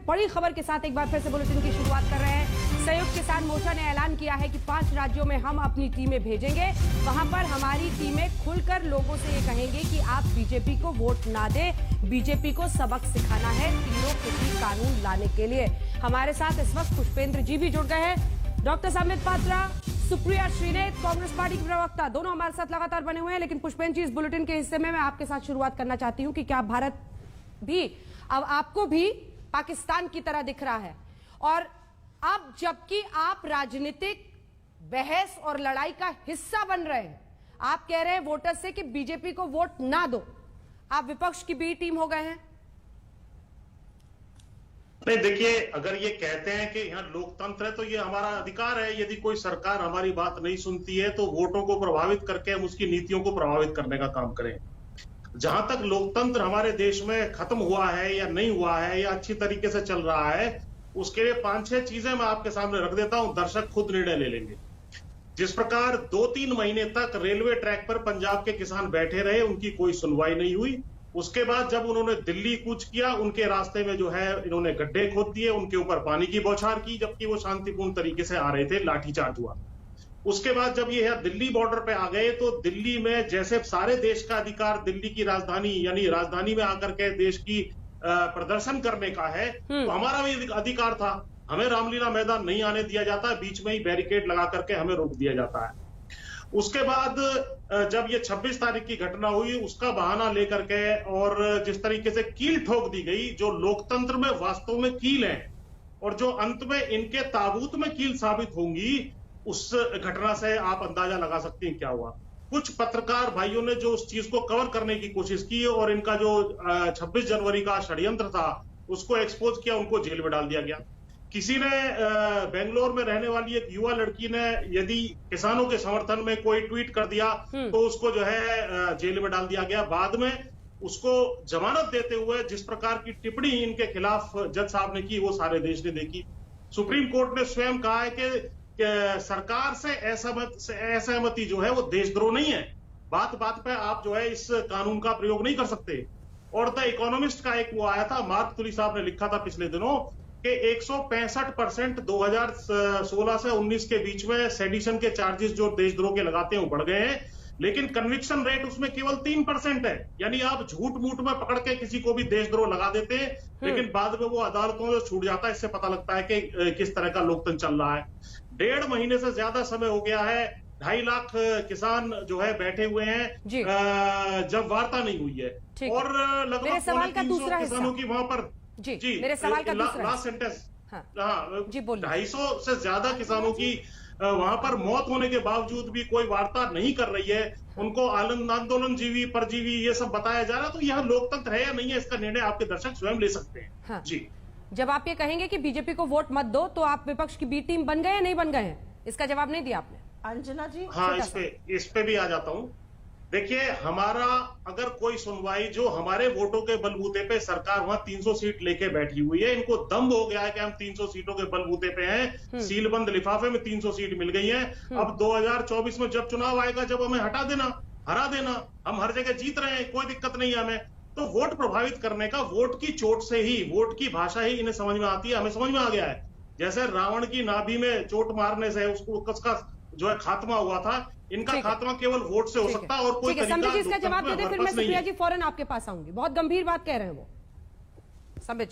बड़ी खबर के साथ एक बार फिर से बुलेटिन की शुरुआत कर रहे हैं। संयुक्त किसान मोर्चा ने ऐलान किया है कि 5 राज्यों में हम अपनी टीमें भेजेंगे। वहां पर हमारी टीमें खुलकर लोगों से ये कहेंगे कि आप बीजेपी को वोट ना दें, बीजेपी को सबक सिखाना है तीनों कृषि कानून लाने के लिए। हमारे साथ इस वक्त पुष्पेंद्र जी भी जुड़ गए हैं। डॉक्टर संबित पात्रा, सुप्रिया श्रीनेत, कांग्रेस पार्टी के प्रवक्ता, दोनों हमारे साथ लगातार बने हुए हैं। लेकिन पुष्पेंद्र जी, इस बुलेटिन के हिस्से में मैं आपके साथ शुरुआत करना चाहती हूं कि क्या भारत भी अब आपको भी पाकिस्तान की तरह दिख रहा है? और अब जबकि आप राजनीतिक बहस और लड़ाई का हिस्सा बन रहे हैं, आप कह रहे हैं वोटर से कि बीजेपी को वोट ना दो, आप विपक्ष की बी टीम हो गए हैं। नहीं, देखिए, अगर ये कहते हैं कि यहाँ लोकतंत्र है तो ये हमारा अधिकार है। यदि कोई सरकार हमारी बात नहीं सुनती है तो वोटों को प्रभावित करके हम उसकी नीतियों को प्रभावित करने का काम करें। जहां तक लोकतंत्र हमारे देश में खत्म हुआ है या नहीं हुआ है या अच्छी तरीके से चल रहा है, उसके लिए 5-6 चीजें मैं आपके सामने रख देता हूं, दर्शक खुद निर्णय ले लेंगे। जिस प्रकार 2-3 महीने तक रेलवे ट्रैक पर पंजाब के किसान बैठे रहे, उनकी कोई सुनवाई नहीं हुई। उसके बाद जब उन्होंने दिल्ली कूच किया, उनके रास्ते में जो है इन्होंने गड्ढे खोद दिए, उनके ऊपर पानी की बौछार की, जबकि वो शांतिपूर्ण तरीके से आ रहे थे, लाठीचार्ज हुआ। उसके बाद जब ये दिल्ली बॉर्डर पे आ गए तो दिल्ली में जैसे सारे देश का अधिकार दिल्ली की राजधानी यानी राजधानी में आकर के देश की प्रदर्शन करने का है, तो हमारा भी अधिकार था। हमें रामलीला मैदान नहीं आने दिया जाता, बीच में ही बैरिकेड लगा करके हमें रोक दिया जाता है। उसके बाद जब ये 26 तारीख की घटना हुई, उसका बहाना लेकर के और जिस तरीके से कील ठोक दी गई, जो लोकतंत्र में वास्तव में कील है और जो अंत में इनके ताबूत में कील साबित होंगी, उस घटना से आप अंदाजा लगा सकते हैं क्या हुआ। कुछ पत्रकार भाइयों ने जो उस चीज को कवर करने की कोशिश की और इनका जो 26 जनवरी का षड्यंत्र था उसको एक्सपोज किया, उनको जेल में डाल दिया गया। किसी ने बेंगलोर में रहने वाली एक युवा लड़की ने यदि किसानों के समर्थन में कोई ट्वीट कर दिया तो उसको जो है जेल में डाल दिया गया। बाद में उसको जमानत देते हुए जिस प्रकार की टिप्पणी इनके खिलाफ जज साहब ने की, वो सारे देश ने देखी। सुप्रीम कोर्ट ने स्वयं कहा है कि सरकार से असहमति जो है वो देशद्रोह नहीं है। बात बात पे आप जो है इस कानून का प्रयोग नहीं कर सकते। और द इकोनॉमिस्ट का एक वो आया था, मार्क तुली साहब ने लिखा था पिछले दिनों कि 165% 2016 से 19 के बीच में सेडिशन के चार्जेस जो देशद्रोह के लगाते हैं वो बढ़ गए हैं, लेकिन कन्विक्शन रेट उसमें केवल 3% है। यानी आप झूठ मूठ में पकड़ के किसी को भी देशद्रोह लगा देते हैं, लेकिन बाद में वो अदालतों में छूट जाता है। इससे पता लगता है कि किस तरह का लोकतंत्र चल रहा है। 1.5 महीने से ज्यादा समय हो गया है, 2.5 लाख किसान जो है बैठे हुए हैं जब वार्ता नहीं हुई है। और लगभग 300 किसानों की वहां पर जी मेरे सवाल का लास्ट सेंटेंस, हाँ जी बोलिए, 250 से ज्यादा किसानों की वहां पर मौत होने के बावजूद भी कोई वार्ता नहीं कर रही है। उनको आंदोलन जीवी परजीवी ये सब बताया जा रहा है। तो यह लोकतंत्र है या नहीं है, इसका निर्णय आपके दर्शक स्वयं ले सकते हैं। हाँ। जी, जब आप ये कहेंगे कि बीजेपी को वोट मत दो, तो आप विपक्ष की बी टीम बन गए या नहीं बन गए हैं? इसका जवाब नहीं दिया आपने। अंजना जी, हाँ, इस पे भी आ जाता हूं। देखिए, हमारा अगर कोई सुनवाई, जो हमारे वोटों के बलबूते पे सरकार वहां 300 सीट लेके बैठी हुई है, इनको दम्भ हो गया है कि हम 300 सीटों के बलबूते पे हैं, सीलबंद लिफाफे में 300 सीट मिल गई हैं। अब 2024 में जब चुनाव आएगा, जब हमें हटा देना, हरा देना, हम हर जगह जीत रहे हैं, कोई दिक्कत नहीं है हमें। तो वोट प्रभावित करने का, वोट की चोट से ही, वोट की भाषा ही इन्हें समझ में आती है। हमें समझ में आ गया है, जैसे रावण की नाभि में चोट मारने से उसका जो है खात्मा हुआ था, इनका खात्मा केवल वोट से हो सकता है और कोई तरीका इसका जवाब दे दे, फिर मैं सुप्रिया जी फौरन आपके पास आऊंगी। बहुत गंभीर बात कह रहे हैं वो।